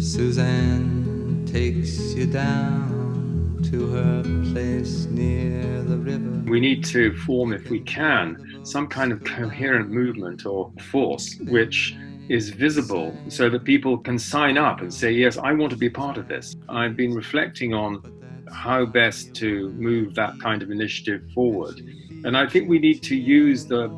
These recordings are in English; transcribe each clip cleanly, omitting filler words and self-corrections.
Suzanne takes you down to her place near the river. We need to form, if we can, some kind of coherent movement or force which is visible so that people can sign up and say, yes, I want to be part of this. I've been reflecting on how best to move that kind of initiative forward. And I think we need to use the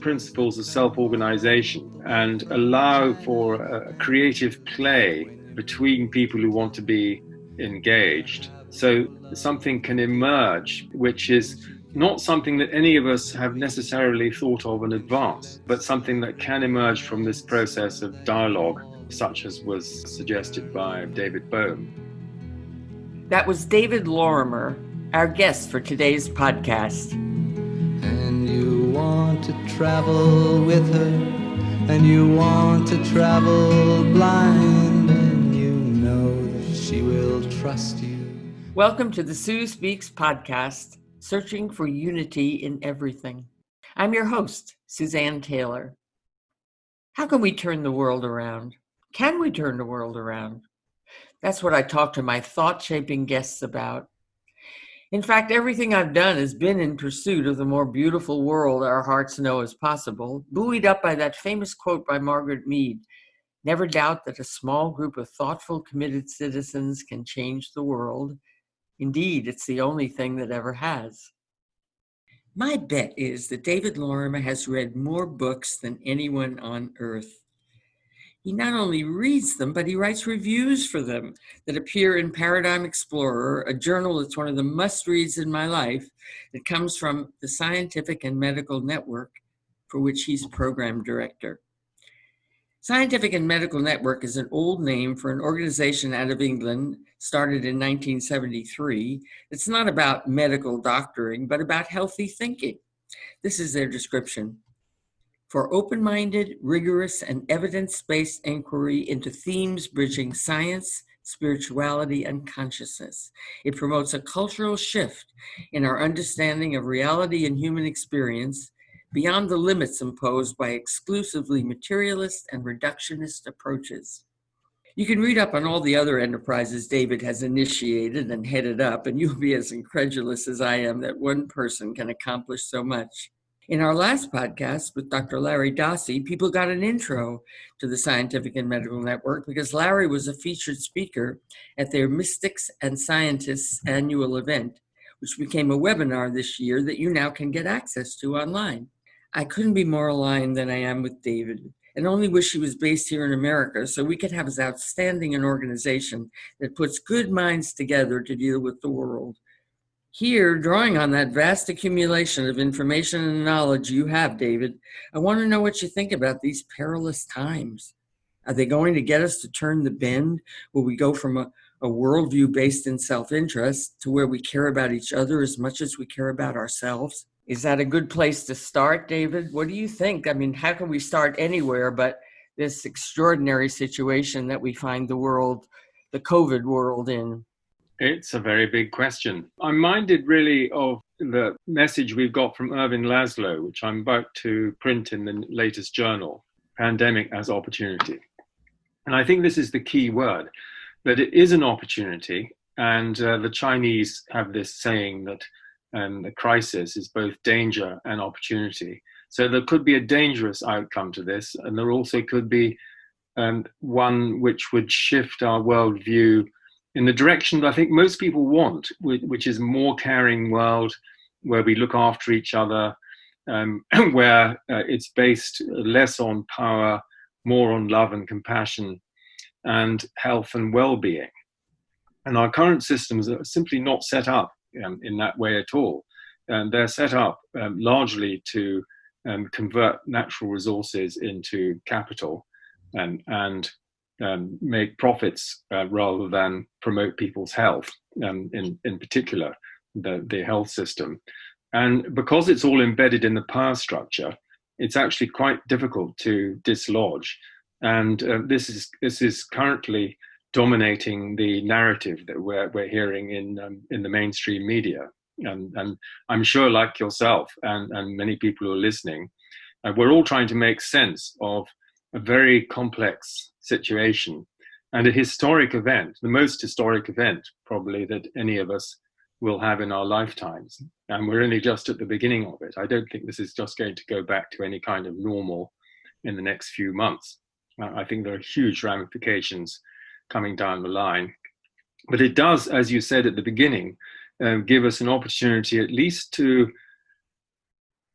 principles of self-organization and allow for a creative play between people who want to be engaged. So something can emerge which is not something that any of us have necessarily thought of in advance, but something that can emerge from this process of dialogue, such as was suggested by David Bohm. That was David Lorimer, our guest for today's podcast. And you want to travel with her, and you want to travel blind, and you know that she will trust you. Welcome to the Sue Speaks podcast, searching for unity in everything. I'm your host, Suzanne Taylor. How can we turn the world around? Can we turn the world around? That's what I talk to my thought-shaping guests about. In fact, everything I've done has been in pursuit of the more beautiful world our hearts know is possible, buoyed up by that famous quote by Margaret Mead, "Never doubt that a small group of thoughtful, committed citizens can change the world. Indeed, it's the only thing that ever has." My bet is that David Lorimer has read more books than anyone on earth. He not only reads them, but he writes reviews for them that appear in Paradigm Explorer, a journal that's one of the must-reads in my life that comes from the Scientific and Medical Network, for which he's program director. Scientific and Medical Network is an old name for an organization out of England, started in 1973. It's not about medical doctoring, but about healthy thinking. This is their description: for open-minded, rigorous, and evidence-based inquiry into themes bridging science, spirituality, and consciousness. It promotes a cultural shift in our understanding of reality and human experience beyond the limits imposed by exclusively materialist and reductionist approaches. You can read up on all the other enterprises David has initiated and headed up, and you'll be as incredulous as I am that one person can accomplish so much. In our last podcast with Dr. Larry Dossey, people got an intro to the Scientific and Medical Network because Larry was a featured speaker at their Mystics and Scientists annual event, which became a webinar this year that you now can get access to online. I couldn't be more aligned than I am with David, and only wish he was based here in America so we could have as outstanding an organization that puts good minds together to deal with the world. Here, drawing on that vast accumulation of information and knowledge you have, David, I want to know what you think about these perilous times. Are they going to get us to turn the bend? Will we go from a worldview based in self-interest to where we care about each other as much as we care about ourselves? Is that a good place to start, David? What do you think? I mean, how can we start anywhere but this extraordinary situation that we find the world, the COVID world, in? It's a very big question. I'm minded really of the message we've got from Irving Laszlo, which I'm about to print in the latest journal, Pandemic as Opportunity. And I think this is the key word, that it is an opportunity. And the Chinese have this saying that the crisis is both danger and opportunity. So there could be a dangerous outcome to this, and there also could be one which would shift our worldview in the direction that I think most people want, which is a more caring world where we look after each other, where it's based less on power, more on love and compassion and health and well-being. And our current systems are simply not set up in that way at all. They're set up largely to convert natural resources into capital and make profits rather than promote people's health, in particular, the health system. And because it's all embedded in the power structure, it's actually quite difficult to dislodge. And this is currently dominating the narrative that we're hearing in the mainstream media. And I'm sure, like yourself and many people who are listening, we're all trying to make sense of a very complex situation and a historic event, the most historic event probably that any of us will have in our lifetimes. And we're only just at the beginning of it. I don't think this is just going to go back to any kind of normal in the next few months. I think there are huge ramifications coming down the line. But it does, as you said at the beginning, give us an opportunity at least to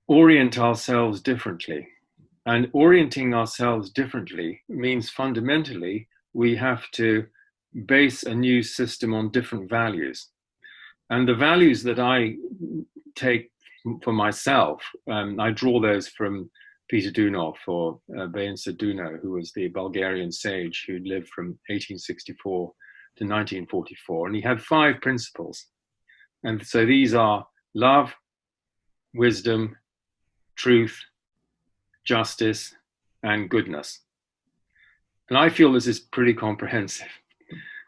orient ourselves differently. And orienting ourselves differently means fundamentally we have to base a new system on different values. And the values that I take for myself, I draw those from Peter Dunov or Beinsa Duno, who was the Bulgarian sage who lived from 1864 to 1944. And he had 5 principles. And so these are love, wisdom, truth, justice, and goodness. And I feel this is pretty comprehensive.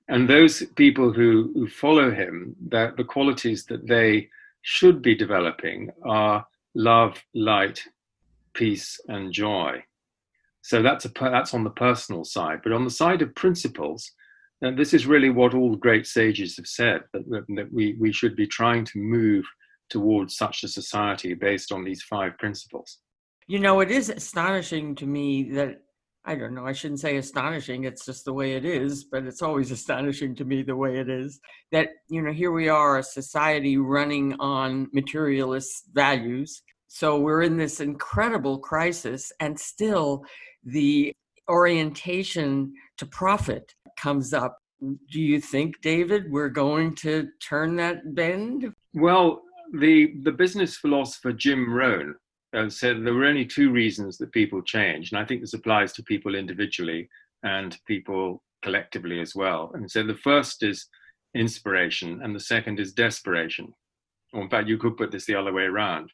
And those people who follow him, that the qualities that they should be developing are love, light, peace, and joy. So that's on the personal side. But on the side of principles, and this is really what all great sages have said, that we should be trying to move towards such a society based on these 5 principles. You know, it is astonishing to me that, I don't know, I shouldn't say astonishing, it's just the way it is, but it's always astonishing to me the way it is, that, you know, here we are, a society running on materialist values. So we're in this incredible crisis, and still the orientation to profit comes up. Do you think, David, we're going to turn that bend? Well, the business philosopher Jim Rohn said there were only 2 reasons that people change. And I think this applies to people individually and people collectively as well. And so the first is inspiration and the second is desperation. Or in fact, you could put this the other way around.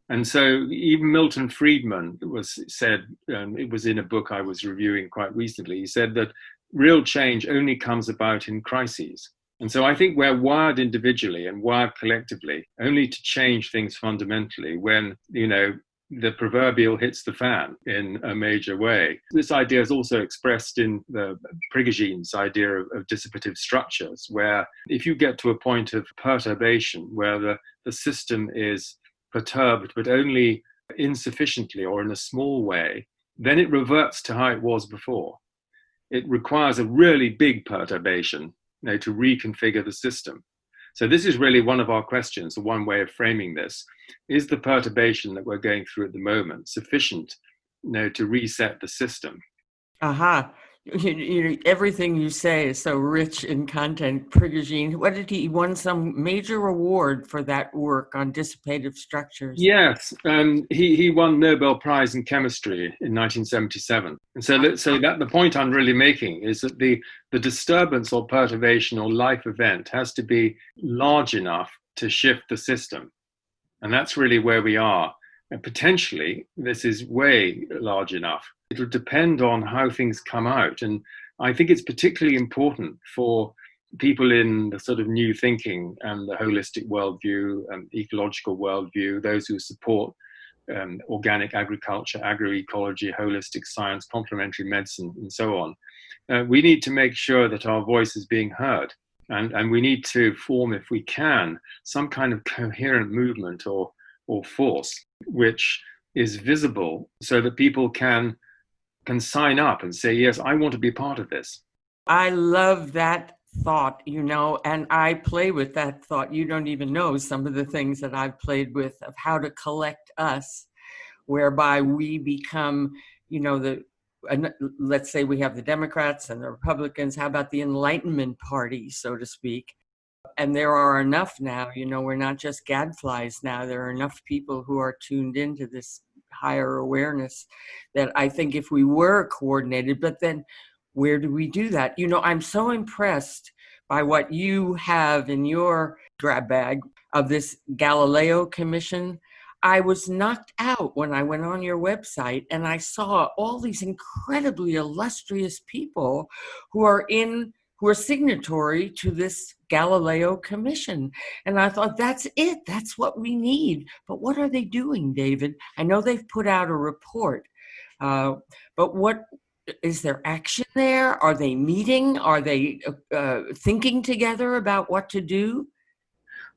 And so even Milton Friedman said, it was in a book I was reviewing quite recently, he said that real change only comes about in crises. And so I think we're wired individually and wired collectively only to change things fundamentally when, you know, the proverbial hits the fan in a major way. This idea is also expressed in the Prigoghine's idea of dissipative structures, where if you get to a point of perturbation, where the system is perturbed, but only insufficiently or in a small way, then it reverts to how it was before. It requires a really big perturbation, you know, to reconfigure the system. So this is really one of our questions, one way of framing this. Is the perturbation that we're going through at the moment sufficient, you know, to reset the system? Aha. Everything you say is so rich in content. Prigogine, what did he won some major award for that work on dissipative structures? Yes, he won Nobel Prize in Chemistry in 1977. And so that the point I'm really making is that the disturbance or perturbation or life event has to be large enough to shift the system. And that's really where we are. And potentially, this is way large enough. It'll depend on how things come out. And I think it's particularly important for people in the sort of new thinking and the holistic worldview and ecological worldview, those who support organic agriculture, agroecology, holistic science, complementary medicine, and so on. We need to make sure that our voice is being heard. And we need to form, if we can, some kind of coherent movement or force which is visible so that people can sign up and say, yes, I want to be part of this. I love that thought, you know, and I play with that thought. You don't even know some of the things that I've played with of how to collect us, whereby we become, you know, let's say we have the Democrats and the Republicans. How about the Enlightenment Party, so to speak? And there are enough now, you know, we're not just gadflies now. There are enough people who are tuned into this higher awareness that I think if we were coordinated, but then where do we do that? You know, I'm so impressed by what you have in your grab bag of this Galileo Commission. I was knocked out when I went on your website and I saw all these incredibly illustrious people who are signatory to this Galileo Commission. And I thought, that's it. That's what we need. But what are they doing, David? I know they've put out a report, but what Is there action there? Are they meeting? Are they thinking together about what to do?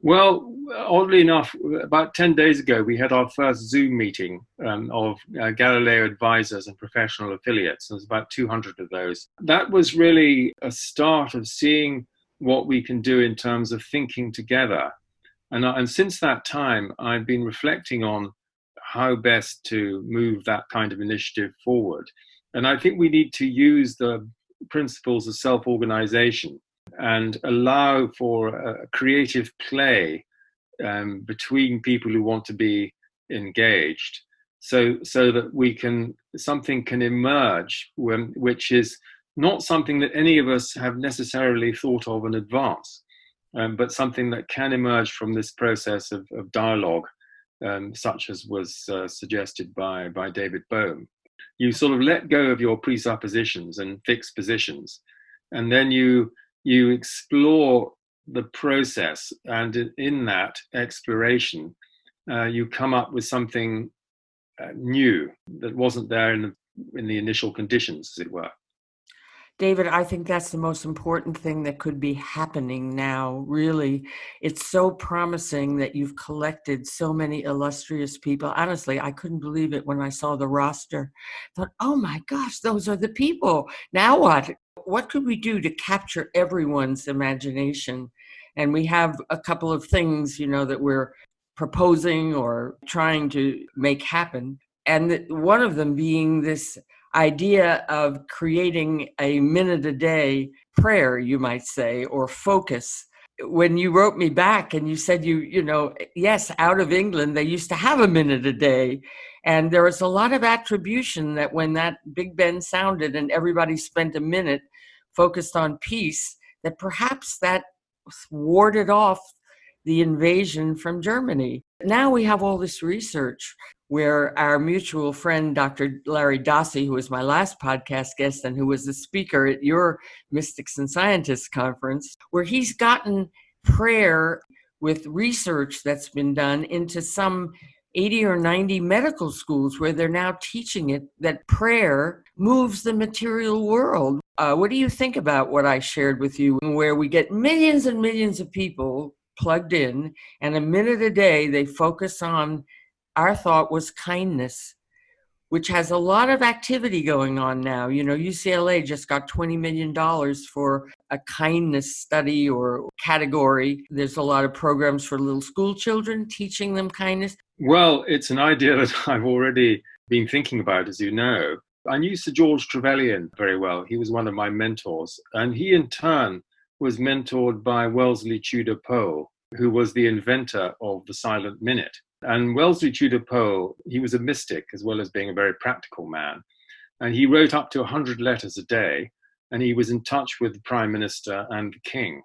Well, oddly enough, about 10 days ago, we had our first Zoom meeting of Galileo advisors and professional affiliates. There's about 200 of those. That was really a start of seeing what we can do in terms of thinking together. And since that time, I've been reflecting on how best to move that kind of initiative forward. And I think we need to use the principles of self-organization and allow for a creative play between people who want to be engaged, so that something can emerge which is not something that any of us have necessarily thought of in advance, but something that can emerge from this process of dialogue, such as was suggested by David Bohm. You sort of let go of your presuppositions and fixed positions, and then you explore the process, and in that exploration, you come up with something new that wasn't there in the initial conditions, as it were. David, I think that's the most important thing that could be happening now, really. It's so promising that you've collected so many illustrious people. Honestly, I couldn't believe it when I saw the roster. I thought, oh my gosh, those are the people. Now what? What could we do to capture everyone's imagination? And we have a couple of things, that we're proposing or trying to make happen. And one of them being this idea of creating a minute a day prayer, you might say, or focus. When you wrote me back and you said yes, out of England, they used to have a minute a day. And there was a lot of attribution that when that Big Ben sounded and everybody spent a minute focused on peace, that perhaps that warded off the invasion from Germany. Now we have all this research where our mutual friend, Dr. Larry Dossey, who was my last podcast guest and who was the speaker at your Mystics and Scientists conference, where he's gotten prayer with research that's been done into some 80 or 90 medical schools where they're now teaching it, that prayer moves the material world. What do you think about what I shared with you, where we get millions and millions of people plugged in, and a minute a day they focus on, our thought was kindness, which has a lot of activity going on now. UCLA just got $20 million for a kindness study or category. There's a lot of programs for little school children, teaching them kindness. Well, it's an idea that I've already been thinking about, as you know. I knew Sir George Trevelyan very well. He was one of my mentors, and he in turn was mentored by Wellesley Tudor Pole, who was the inventor of the silent minute. And Wellesley Tudor Pole, he was a mystic as well as being a very practical man. And he wrote up to 100 letters a day, and he was in touch with the Prime Minister and the King.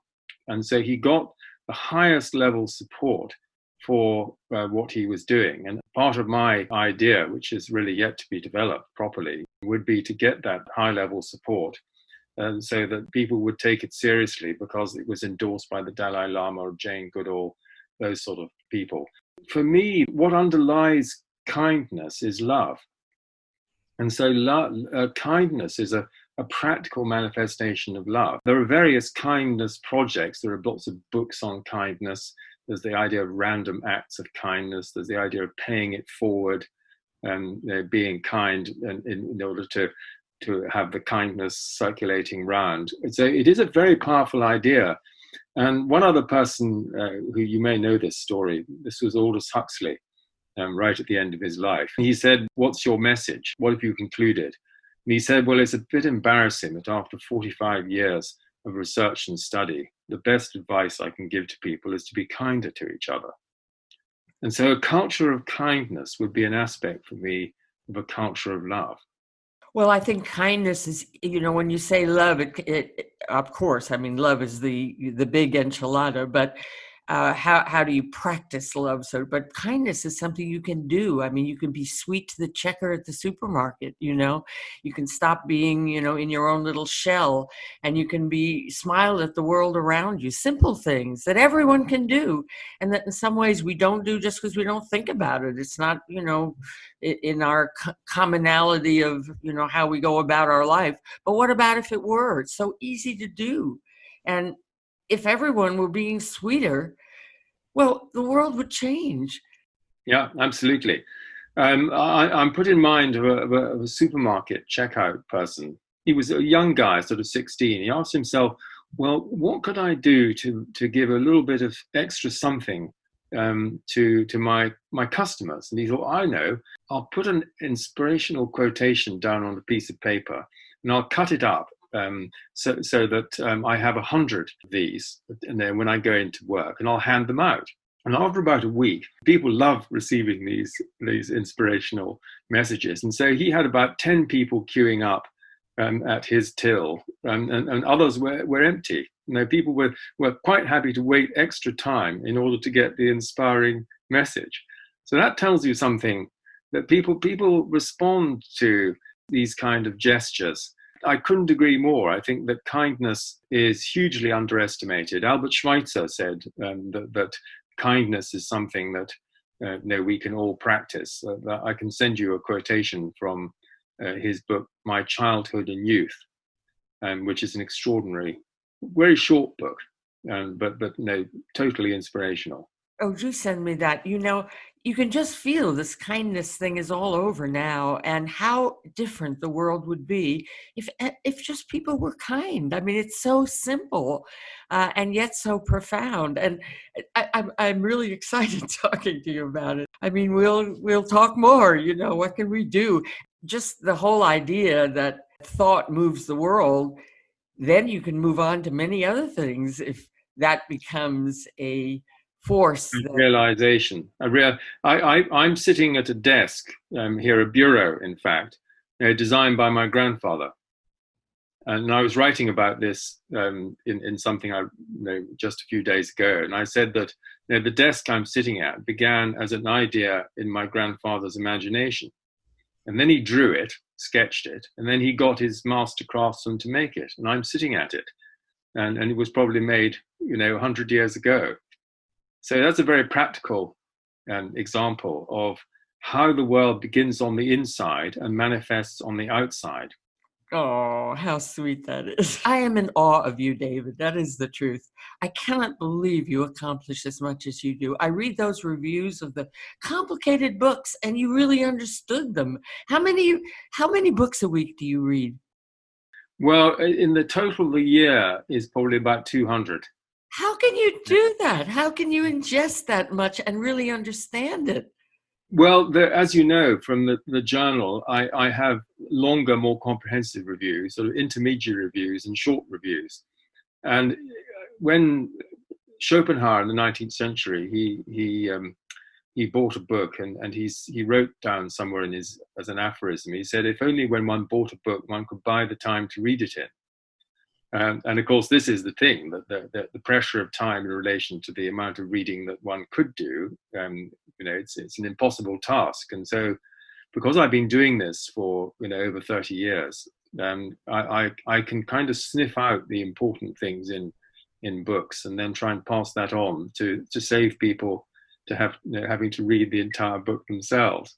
And so he got the highest level support for what he was doing. And part of my idea, which is really yet to be developed properly, would be to get that high level support so that people would take it seriously, because it was endorsed by the Dalai Lama or Jane Goodall, those sort of people. For me, what underlies kindness is love. And so kindness is a practical manifestation of love. There are various kindness projects. There are lots of books on kindness. There's the idea of random acts of kindness. There's the idea of paying it forward, being kind in order to have the kindness circulating round. So it is a very powerful idea. And one other person who you may know this story, this was Aldous Huxley, right at the end of his life. He said, "What's your message? What have you concluded?" And he said, "Well, it's a bit embarrassing that after 45 years of research and study, the best advice I can give to people is to be kinder to each other." And so a culture of kindness would be an aspect for me of a culture of love. Well, I think kindness is, when you say love, it of course, love is the big enchilada, but how do you practice love? So, but kindness is something you can do. I mean, you can be sweet to the checker at the supermarket, you can stop being, in your own little shell, and you can smile at the world around you. Simple things that everyone can do, and that in some ways we don't do just because we don't think about it. It's not, in our commonality of, how we go about our life. But what about if it were? It's so easy to do. And if everyone were being sweeter, well, the world would change. Yeah, absolutely. I'm put in mind of a supermarket checkout person. He was a young guy, sort of 16. He asked himself, well, what could I do to give a little bit of extra something to my customers? And he thought, I know, I'll put an inspirational quotation down on a piece of paper, and I'll cut it up so that I have 100 of these, and then when I go into work, and I'll hand them out. And after about a week, people love receiving these inspirational messages. And so he had about 10 people queuing up at his till, and others were empty. People were quite happy to wait extra time in order to get the inspiring message. So that tells you something, that people respond to these kind of gestures. I couldn't agree more. I think that kindness is hugely underestimated. Albert Schweitzer said that kindness is something that we can all practice. I can send you a quotation from his book, My Childhood and Youth, which is an extraordinary, very short book, but totally inspirational. Oh, do send me that. You can just feel this kindness thing is all over now, and how different the world would be if just people were kind. I mean, it's so simple, and yet so profound. And I'm really excited talking to you about it. I mean, we'll talk more. What can we do? Just the whole idea that thought moves the world. Then you can move on to many other things if that becomes a force. Realization. I'm sitting at a desk here, a bureau, in fact, designed by my grandfather. And I was writing about this in something I just a few days ago. And I said that the desk I'm sitting at began as an idea in my grandfather's imagination. And then he drew it, sketched it, and then he got his master craftsman to make it. And I'm sitting at it. And it was probably made, 100 years ago. So that's a very practical example of how the world begins on the inside and manifests on the outside. Oh, how sweet that is. I am in awe of you, David. That is the truth. I cannot believe you accomplish as much as you do. I read those reviews of the complicated books, and you really understood them. How many books a week do you read? Well, in the total, the year is probably about 200. How can you do that? How can you ingest that much and really understand it? Well, as you know from the journal, I have longer, more comprehensive reviews, sort of intermediate reviews and short reviews. And when Schopenhauer in the 19th century, he bought a book and he wrote down somewhere as an aphorism, he said, if only when one bought a book, one could buy the time to read it in. And of course, this is the thing, that the pressure of time in relation to the amount of reading that one could do, it's an impossible task. And so, because I've been doing this for over 30 years, I can kind of sniff out the important things in books, and then try and pass that on to save people to having to read the entire book themselves.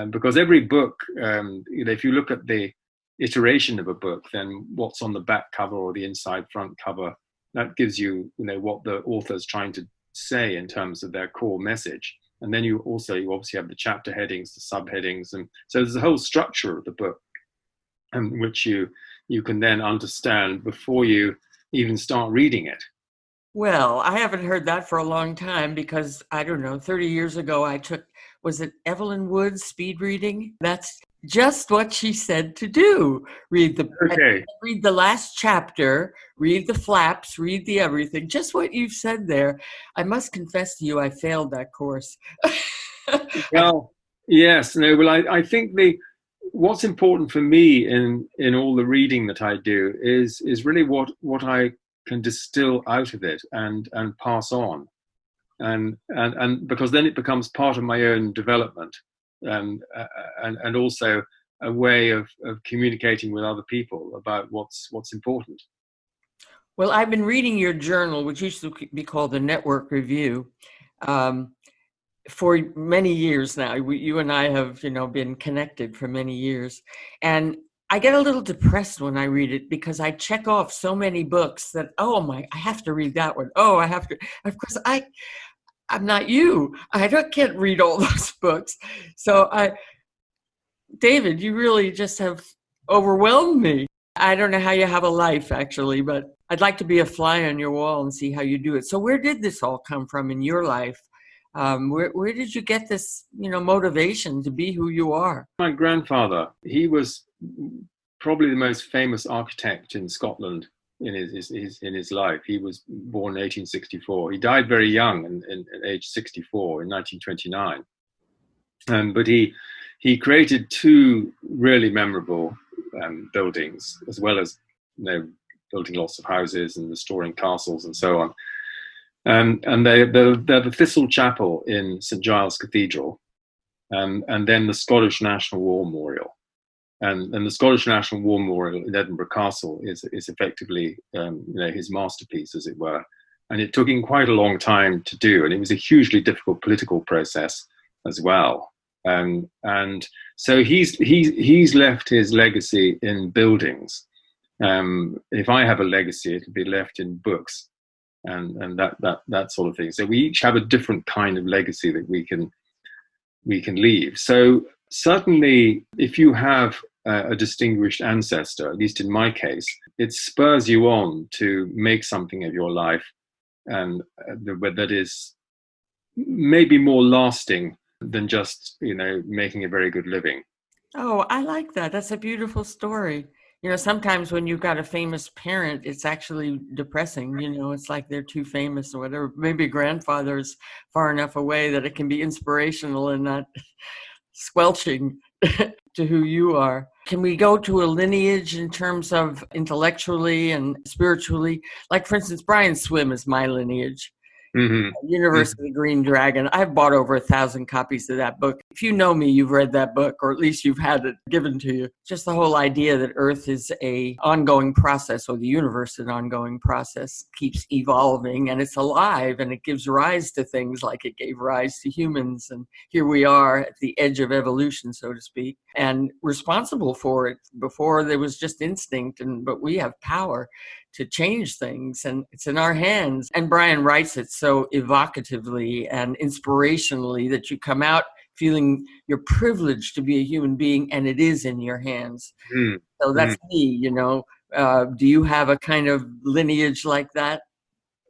Because every book, if you look at the iteration of a book, then what's on the back cover or the inside front cover, that gives you what the author's trying to say in terms of their core message. And then you obviously have the chapter headings, the subheadings, and so there's a whole structure of the book, which you can then understand before you even start reading it. Well, I haven't heard that for a long time, because I don't know, 30 years ago I took, was it Evelyn Wood's speed reading? That's just what she said to do. Read the last chapter, read the flaps, read the everything. Just what you've said there. I must confess to you, I failed that course. Well, yes. No, well, I think what's important for me in all the reading that I do is really what I can distill out of it and pass on. and because then it becomes part of my own development, and also a way of communicating with other people about what's important. Well, I've been reading your journal, which used to be called the Network Review, for many years now. You and I have, been connected for many years. And I get a little depressed when I read it because I check off so many books that, I have to read that one. Oh, I have to. Of course, I'm not you. Can't read all those books. So David, you really just have overwhelmed me. I don't know how you have a life, actually, but I'd like to be a fly on your wall and see how you do it. So where did this all come from in your life? Where did you get this, motivation to be who you are? My grandfather, he was probably the most famous architect in Scotland in his life. He was born in 1864. He died very young, at age 64 in 1929. But he created two really memorable buildings, as well as building lots of houses and restoring castles and so on. And they're the Thistle Chapel in St Giles Cathedral, and then the Scottish National War Memorial. And the Scottish National War Memorial in Edinburgh Castle is effectively his masterpiece, as it were. And it took him quite a long time to do, and it was a hugely difficult political process as well. And so he's left his legacy in buildings. If I have a legacy, it'll be left in books, and that sort of thing. So we each have a different kind of legacy that we can leave. So certainly, if you have a distinguished ancestor, at least in my case, it spurs you on to make something of your life, and that is maybe more lasting than just making a very good living. Oh, I like that. That's a beautiful story. Sometimes when you've got a famous parent, it's actually depressing. It's like they're too famous or whatever. Maybe grandfather's far enough away that it can be inspirational and not squelching to who you are. Can we go to a lineage in terms of intellectually and spiritually? Like, for instance, Brian Swim is my lineage. Mm-hmm. Universe of the Green Dragon. I've bought over 1,000 copies of that book. If you know me, you've read that book, or at least you've had it given to you. Just the whole idea that Earth is an ongoing process, or the universe is an ongoing process, keeps evolving, and it's alive, and it gives rise to things like it gave rise to humans. And here we are at the edge of evolution, so to speak, and responsible for it. Before there was just instinct, but we have power to change things, and it's in our hands. And Brian writes it so evocatively and inspirationally that you come out feeling you're privileged to be a human being, and it is in your hands. So that's me, do you have a kind of lineage like that?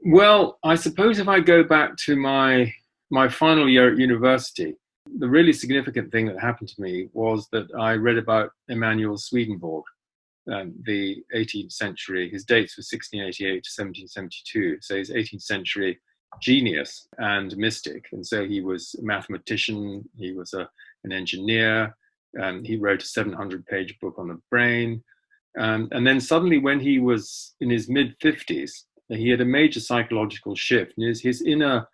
Well, I suppose if I go back to my final year at university, the really significant thing that happened to me was that I read about Emanuel Swedenborg, the 18th century. His dates were 1688 to 1772. So he's 18th century genius and mystic. And so he was a mathematician, he was an engineer, he wrote a 700-page book on the brain. And then suddenly, when he was in his mid-50s, he had a major psychological shift. His inner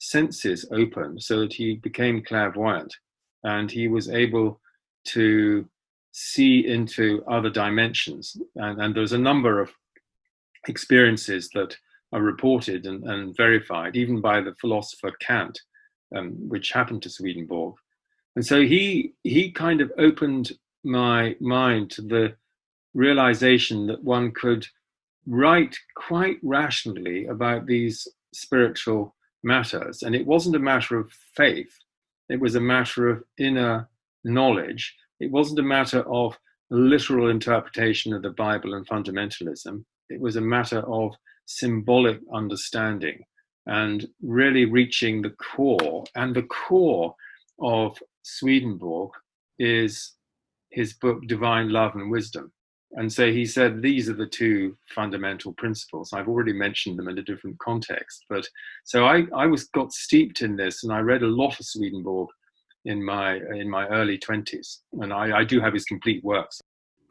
senses opened so that he became clairvoyant, and he was able to see into other dimensions. And there's a number of experiences that are reported and verified, even by the philosopher Kant, which happened to Swedenborg. And so he kind of opened my mind to the realization that one could write quite rationally about these spiritual matters. And it wasn't a matter of faith. It was a matter of inner knowledge. It wasn't a matter of literal interpretation of the Bible and fundamentalism. It was a matter of symbolic understanding and really reaching the core. And the core of Swedenborg is his book, Divine Love and Wisdom. And so he said, these are the two fundamental principles. I've already mentioned them in a different context. But so I got steeped in this, and I read a lot of Swedenborg in my early 20s. And I do have his complete works.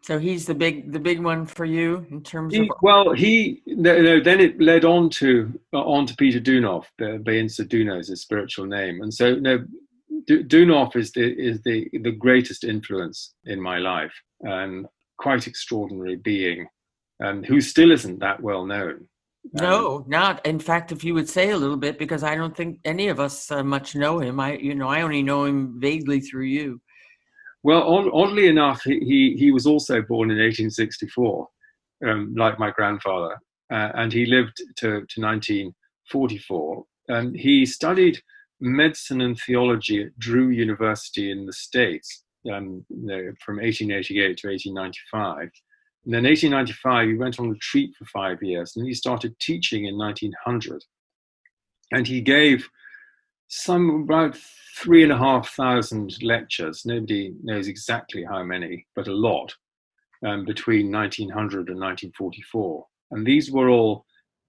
So he's the big one for you in terms of. Then it led on to Peter Dunoff, the Beinsa Duno is his spiritual name, and so Dunoff is the greatest influence in my life, and quite extraordinary being, who still isn't that well known. No, not. In fact, if you would say a little bit, because I don't think any of us much know him. I only know him vaguely through you. Well, oddly enough, he was also born in 1864, like my grandfather, and he lived to 1944. He studied medicine and theology at Drew University in the States from 1888 to 1895. And then 1895, he went on retreat for 5 years, and he started teaching in 1900. And he gave about 3,500 lectures. Nobody knows exactly how many, but a lot, between 1900 and 1944. And these were all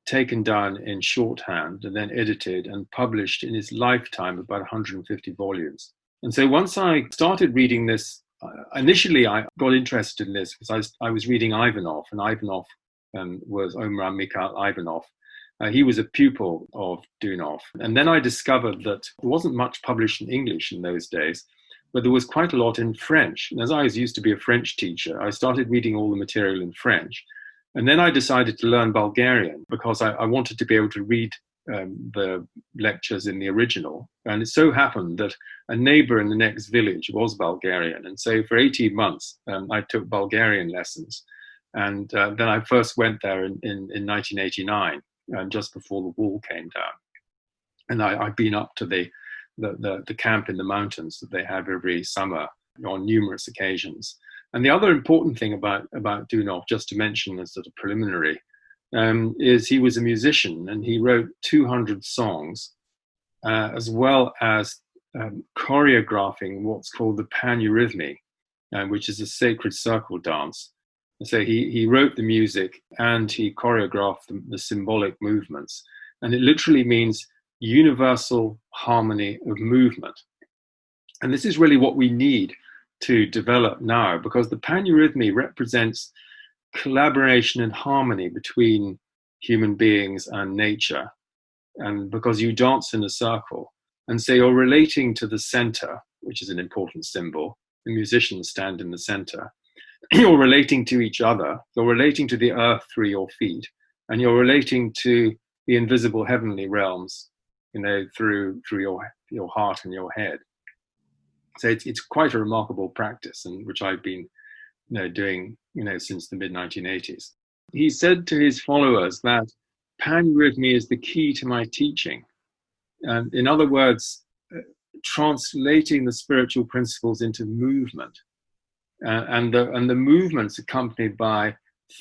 taken down in shorthand and then edited and published in his lifetime, about 150 volumes. And so once I started reading this, initially I got interested in this because I was reading Ivanov, and Ivanov was Omar Mikhail Ivanov. He was a pupil of Dunoff. And then I discovered that there wasn't much published in English in those days, but there was quite a lot in French. And as I used to be a French teacher, I started reading all the material in French. And then I decided to learn Bulgarian because I wanted to be able to read the lectures in the original. And it so happened that a neighbor in the next village was Bulgarian. And so for 18 months, I took Bulgarian lessons. And then I first went there in 1989, just before the wall came down. And I've been up to the camp in the mountains that they have every summer on numerous occasions. And the other important thing about Dunoff, just to mention as sort of preliminary, is he was a musician, and he wrote 200 songs, as well as choreographing what's called the paneurythmy, which is a sacred circle dance. And so he wrote the music and he choreographed the symbolic movements. And it literally means universal harmony of movement. And this is really what we need to develop now, because the paneurythmy represents collaboration and harmony between human beings and nature. And because you dance in a circle, and so you're relating to the center, which is an important symbol. The musicians stand in the center. You're relating to each other. You're relating to the earth through your feet, and you're relating to the invisible heavenly realms, through your heart and your head. So it's quite a remarkable practice, and which I've been doing since the mid-1980s. He said to his followers that paneurythmy is the key to my teaching. And in other words, translating the spiritual principles into movement, and the movements accompanied by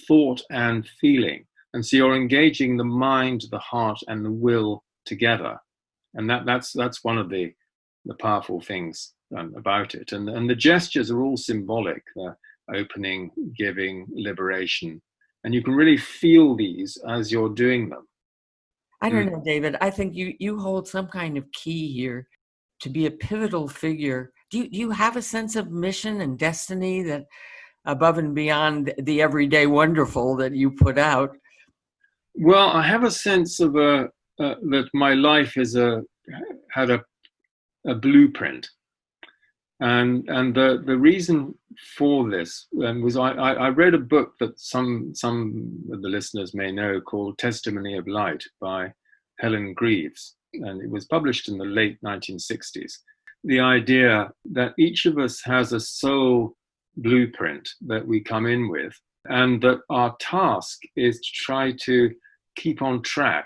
thought and feeling. And so you're engaging the mind, the heart, and the will together. And that's one of the powerful things about it. And the gestures are all symbolic: the opening, giving, liberation. And you can really feel these as you're doing them. I don't know, David. I think you hold some kind of key here to be a pivotal figure. Do you have a sense of mission and destiny that above and beyond the everyday wonderful that you put out? Well, I have a sense of that my life had a blueprint. And the reason for this was I read a book that some of the listeners may know, called Testimony of Light by Helen Greaves, and it was published in the late 1960s. The idea that each of us has a soul blueprint that we come in with, and that our task is to try to keep on track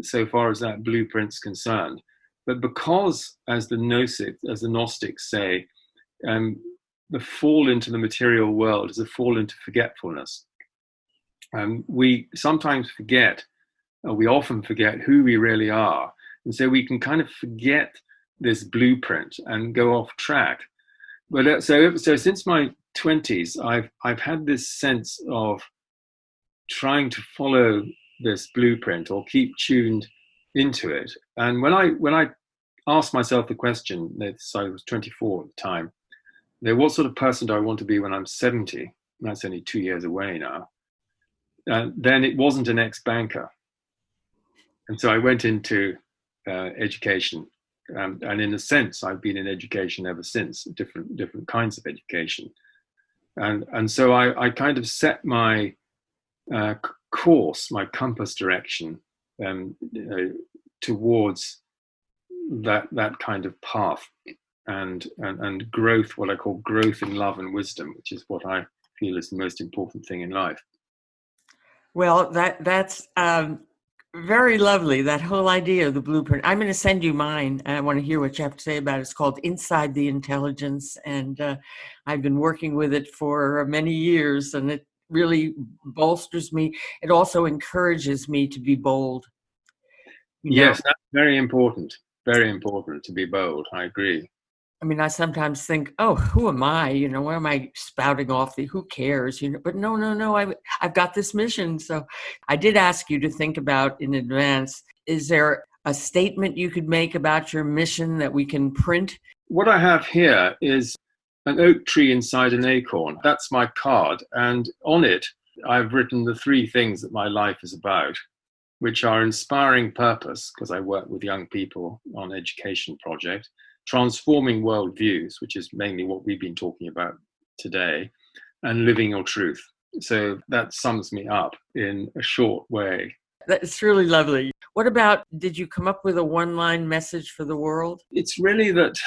so far as that blueprint's concerned. But because, as the Gnostics say, the fall into the material world is a fall into forgetfulness. We sometimes forget, or we often forget, who we really are. And so we can kind of forget this blueprint and go off track. But so since my 20s, I've had this sense of trying to follow this blueprint or keep tuned into it. And when I asked myself the question, so I was 24 at the time, what sort of person do I want to be when I'm 70? that's only 2 years away now, then it wasn't an ex-banker. And so I went into education. And in a sense, I've been in education ever since, different kinds of education. And so I kind of set my course, my compass direction towards that kind of path and growth, what I call growth in love and wisdom, which is what I feel is the most important thing in life. Well, that's very lovely, that whole idea of the blueprint. I'm going to send you mine, and I want to hear what you have to say about it. It's called Inside the Intelligence, and I've been working with it for many years, and it really bolsters me. It also encourages me to be bold. Yes, that's very important to be bold. I agree. I mean, I sometimes think, oh, who am I? Where am I spouting off who cares? But no, I've got this mission. So I did ask you to think about in advance, is there a statement you could make about your mission that we can print? What I have here is an oak tree inside an acorn. That's my card. And on it, I've written the 3 things that my life is about, which are inspiring purpose, because I work with young people on an education project, transforming worldviews, which is mainly what we've been talking about today, and living your truth. So that sums me up in a short way. That's really lovely. What about, did you come up with a one-line message for the world? It's really that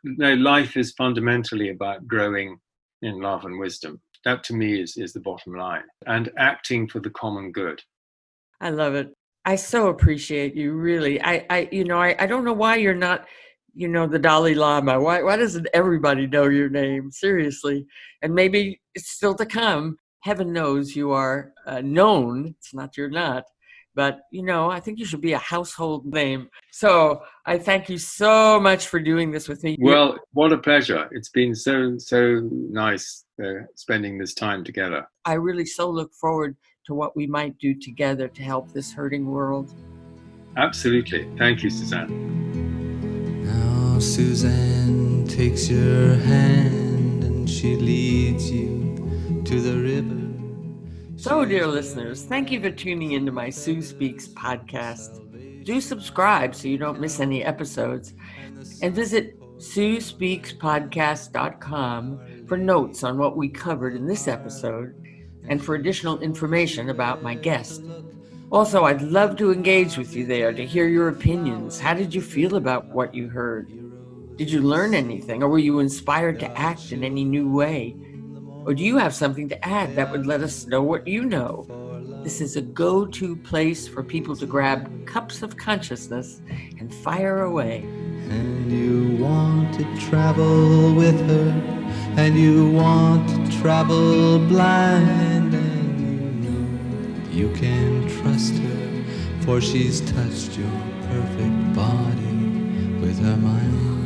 life is fundamentally about growing in love and wisdom. That to me is the bottom line, and acting for the common good. I love it. I so appreciate you, really. I don't know why you're not the Dalai Lama. Why doesn't everybody know your name? Seriously. And maybe it's still to come. Heaven knows you are known. It's not you're not. But, I think you should be a household name. So I thank you so much for doing this with me. Well, what a pleasure. It's been so nice spending this time together. I really so look forward to what we might do together to help this hurting world. Absolutely. Thank you, Suzanne. Now Suzanne takes your hand and she leads you to the river. So, dear listeners, thank you for tuning into my Sue Speaks podcast. Do subscribe so you don't miss any episodes, and visit SueSpeaksPodcast.com for notes on what we covered in this episode and for additional information about my guest. Also, I'd love to engage with you there to hear your opinions. How did you feel about what you heard? Did you learn anything, or were you inspired to act in any new way? Or do you have something to add that would let us know what you know? This is a go-to place for people to grab cups of consciousness and fire away. And you want to travel with her, and you want to travel blind, and you know you can trust her, for she's touched your perfect body with her mind.